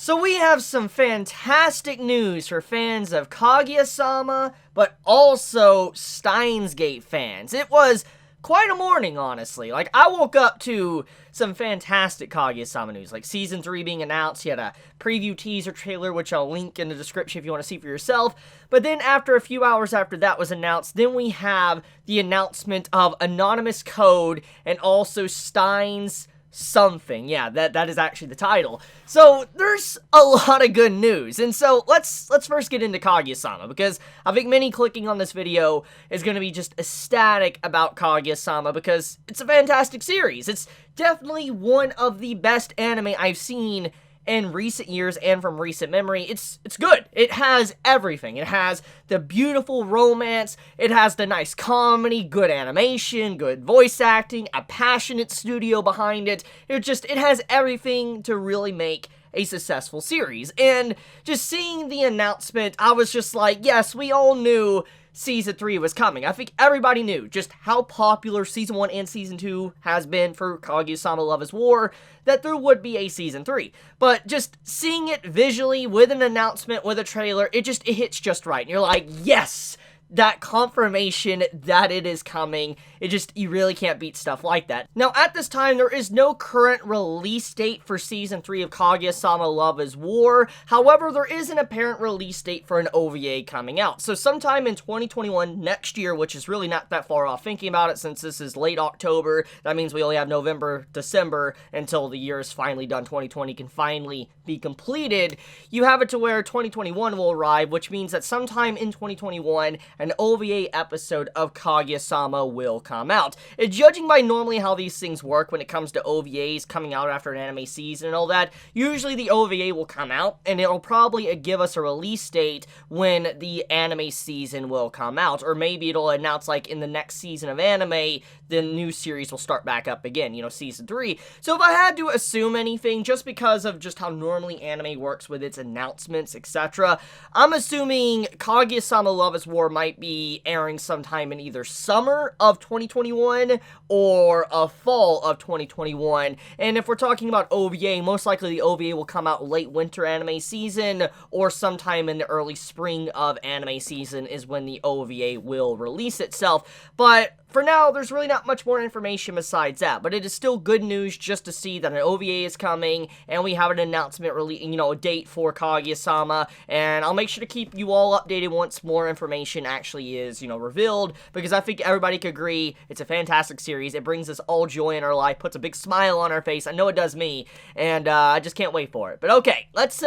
So we have some fantastic news for fans of Kaguya-sama, but also Steins Gate fans. It was quite a morning, honestly. Like, I woke up to some fantastic Kaguya-sama news, like Season 3 being announced. You had a preview teaser trailer, which I'll link in the description if you want to see for yourself. But then after a few hours after that was announced, then we have the announcement of Anonymous Code and also Steins something. Yeah, that is actually the title. So there's a lot of good news. And so let's first get into Kaguya-sama, because I think many clicking on this video is going to be just ecstatic about Kaguya-sama because it's a fantastic series. It's definitely one of the best anime I've seen in recent years and from recent memory. It's good. It has everything. It has the beautiful romance, it has the nice comedy, good animation, good voice acting, a passionate studio behind it. It has everything to really make a successful series. And just seeing the announcement, I was just like, yes, we all knew Season 3 was coming. I think everybody knew just how popular Season 1 and Season 2 has been for Kaguya-sama Love is War, that there would be a Season 3. But just seeing it visually with an announcement, with a trailer, it hits just right. And you're like, yes! That confirmation that it is coming, you really can't beat stuff like that. Now, at this time, there is no current release date for Season 3 of Kaguya-sama Love is War. However, there is an apparent release date for an OVA coming out. So sometime in 2021, next year, which is really not that far off thinking about it since this is late October, that means we only have November, December until the year is finally done. 2020 can finally be completed. You have it to where 2021 will arrive, which means that sometime in 2021, an OVA episode of Kaguya-sama will come out. And judging by normally how these things work when it comes to OVAs coming out after an anime season and all that, usually the OVA will come out, and it'll probably give us a release date when the anime season will come out. Or maybe it'll announce, like, in the next season of anime, the new series will start back up again, Season 3. So if I had to assume anything, just because of just how normally anime works with its announcements, etc., I'm assuming Kaguya-sama Love is War might be airing sometime in either summer of 2021 or a fall of 2021. And if we're talking about OVA, most likely the OVA will come out late winter anime season or sometime in the early spring of anime season is when the OVA will release itself. But for now, there's really not much more information besides that, but it is still good news just to see that an OVA is coming, and we have an announcement, a date for Kaguya-sama, and I'll make sure to keep you all updated once more information actually is, revealed, because I think everybody could agree it's a fantastic series. It brings us all joy in our life, puts a big smile on our face. I know it does me, and I just can't wait for it. But okay, let's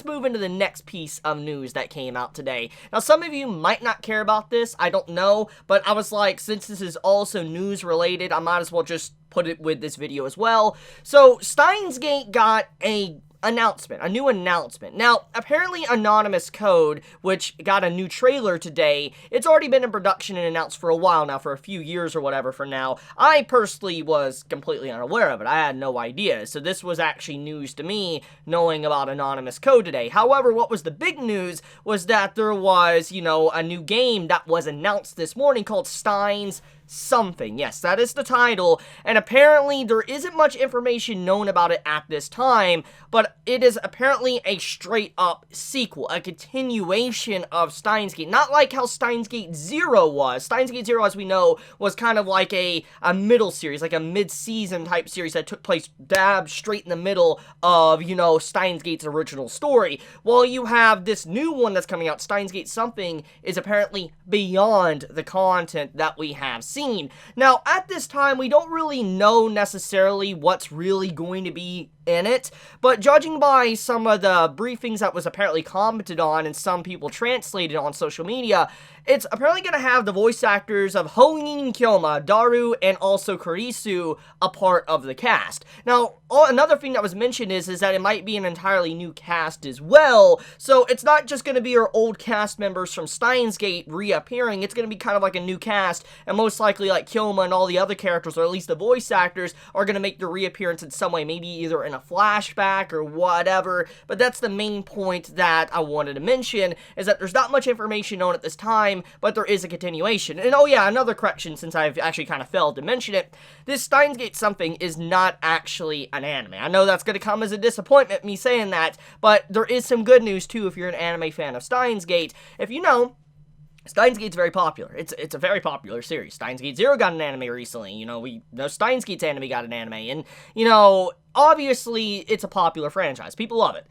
move into the next piece of news that came out today. Now, some of you might not care about this, I don't know, but I was like, since this is also news related, I might as well just put it with this video as well. So Steins Gate got a new announcement. Now, apparently Anonymous Code, which got a new trailer today, it's already been in production and announced for a while now, for a few years or whatever for now. I personally was completely unaware of it. I had no idea. So this was actually news to me, knowing about Anonymous Code today. However, what was the big news was that there was, a new game that was announced this morning called Steins something. Yes, that is the title, and apparently there isn't much information known about it at this time, but it is apparently a straight-up sequel, a continuation of Steins Gate. Not like how Steins Gate 0 was. Steins Gate 0, as we know, was kind of like a middle series, like a mid-season type series that took place dab straight in the middle of, Steins Gate's original story. While you have this new one that's coming out, Steins Gate something, is apparently beyond the content that we have seen. Now, at this time, we don't really know necessarily what's really going to be in it, but judging by some of the briefings that was apparently commented on and some people translated on social media, it's apparently going to have the voice actors of Honin Kyoma, Daru, and also Kurisu a part of the cast. Now, another thing that was mentioned is that it might be an entirely new cast as well, so it's not just going to be our old cast members from Steins Gate reappearing, it's going to be kind of like a new cast, and most likely like Kyoma and all the other characters, or at least the voice actors, are going to make their reappearance in some way, maybe either in a flashback or whatever, but that's the main point that I wanted to mention, is that there's not much information known at this time, but there is a continuation. And oh yeah, another correction, since I've actually kind of failed to mention it, this Steins Gate something is not actually an anime. I know that's going to come as a disappointment, me saying that, but there is some good news too if you're an anime fan of Steins Gate. If you know, Steins Gate's very popular. It's a very popular series. Steins Gate Zero got an anime recently. You know, Steins Gate's anime got an anime. And, you know, obviously, it's a popular franchise. People love it.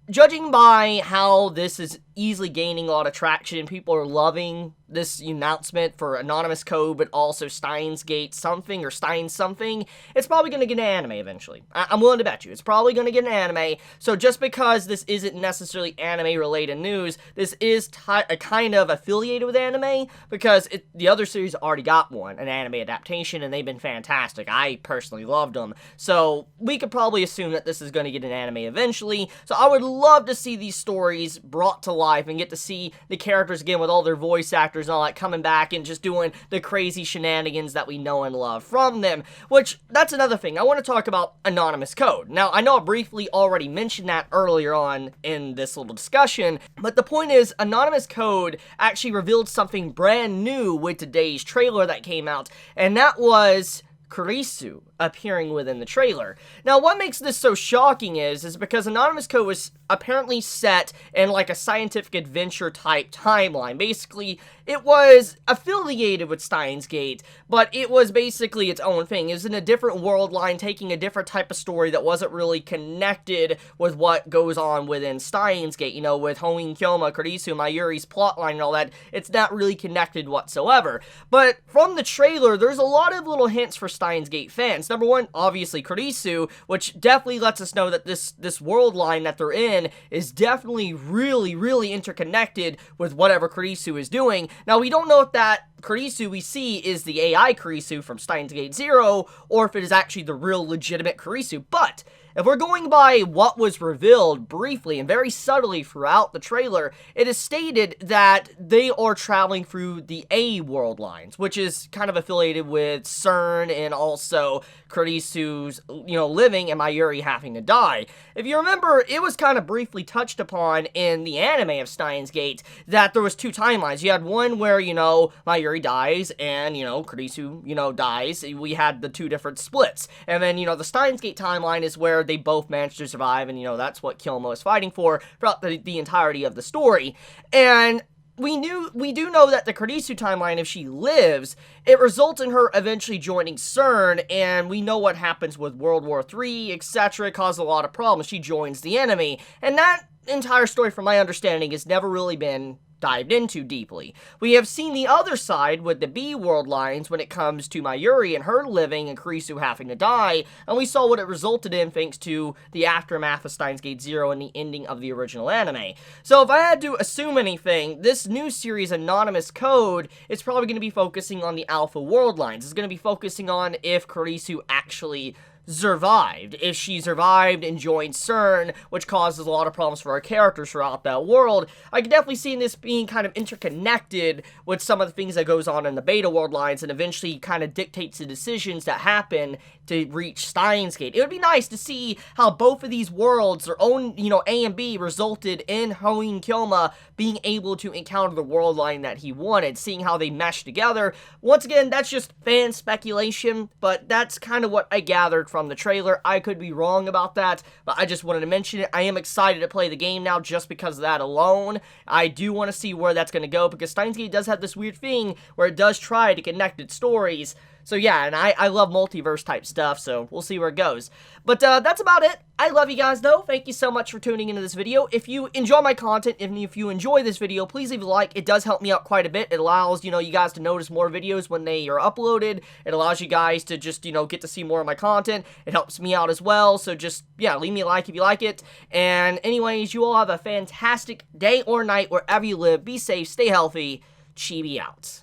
Judging by how this is easily gaining a lot of traction, people are loving this announcement for Anonymous Code, but also Steins Gate something, or Steins something, it's probably going to get an anime eventually. I'm willing to bet you. It's probably going to get an anime, so just because this isn't necessarily anime-related news, this is a kind of affiliated with anime, because the other series already got one, an anime adaptation, and they've been fantastic. I personally loved them, so we could probably assume that this is going to get an anime eventually, so I would love to see these stories brought to life and get to see the characters again with all their voice actors and all that coming back and just doing the crazy shenanigans that we know and love from them, which, that's another thing. I want to talk about Anonymous Code. Now, I know I briefly already mentioned that earlier on in this little discussion, but the point is, Anonymous Code actually revealed something brand new with today's trailer that came out, and that was Kurisu appearing within the trailer. Now, what makes this so shocking is because Anonymous Code was apparently set in like a scientific adventure type timeline. Basically, it was affiliated with Steins Gate, but it was basically its own thing. It was in a different world line, taking a different type of story that wasn't really connected with what goes on within Steins Gate. You know, with Hoin Kyoma, Kurisu, Mayuri's plotline and all that, it's not really connected whatsoever. But from the trailer, there's a lot of little hints for Steins Gate fans. Number one, obviously Kurisu, which definitely lets us know that this world line that they're in is definitely really interconnected with whatever Kurisu is doing. Now, we don't know if that Kurisu we see is the AI Kurisu from Steins Gate Zero, or if it is actually the real legitimate Kurisu, but if we're going by what was revealed briefly and very subtly throughout the trailer, it is stated that they are traveling through the A world lines, which is kind of affiliated with CERN and also Kurisu's, you know, living and Mayuri having to die. If you remember, it was kind of briefly touched upon in the anime of Steins Gate that there was two timelines. You had one where, you know, Mayuri dies and, you know, Kurisu, you know, dies. We had the two different splits. And then, you know, the Steins Gate timeline is where they both managed to survive, and, you know, that's what Kyoma is fighting for throughout the entirety of the story. And we do know that the Kurisu timeline, if she lives, it results in her eventually joining CERN, and we know what happens with World War III, etc. It caused a lot of problems. She joins the enemy, and that entire story, from my understanding, has never really been dived into deeply. We have seen the other side with the B world lines when it comes to Mayuri and her living and Kurisu having to die, and we saw what it resulted in thanks to the aftermath of Steins Gate Zero and the ending of the original anime. So if I had to assume anything, this new series, Anonymous Code, is probably going to be focusing on the Alpha world lines. It's going to be focusing on if Kurisu actually survived. If she survived and joined CERN, which causes a lot of problems for our characters throughout that world, I could definitely see this being kind of interconnected with some of the things that goes on in the Beta world lines, and eventually kind of dictates the decisions that happen to reach Steins Gate. It would be nice to see how both of these worlds, their own, you know, A and B, resulted in Hoin Kyoma being able to encounter the world line that he wanted, seeing how they mesh together. Once again, that's just fan speculation, but that's kind of what I gathered from the trailer. I could be wrong about that, but I just wanted to mention it. I am excited to play the game now just because of that alone. I do want to see where that's going to go, because Steins Gate does have this weird thing where it does try to connect its stories. So yeah, and I love multiverse type stuff, so we'll see where it goes. But that's about it. I love you guys though. Thank you so much for tuning into this video. If you enjoy my content, and if you enjoy this video, please leave a like. It does help me out quite a bit. It allows, you know, you guys to notice more videos when they are uploaded. It allows you guys to just, you know, get to see more of my content. It helps me out as well. So just, yeah, leave me a like if you like it. And anyways, you all have a fantastic day or night wherever you live. Be safe, stay healthy. Chibi out.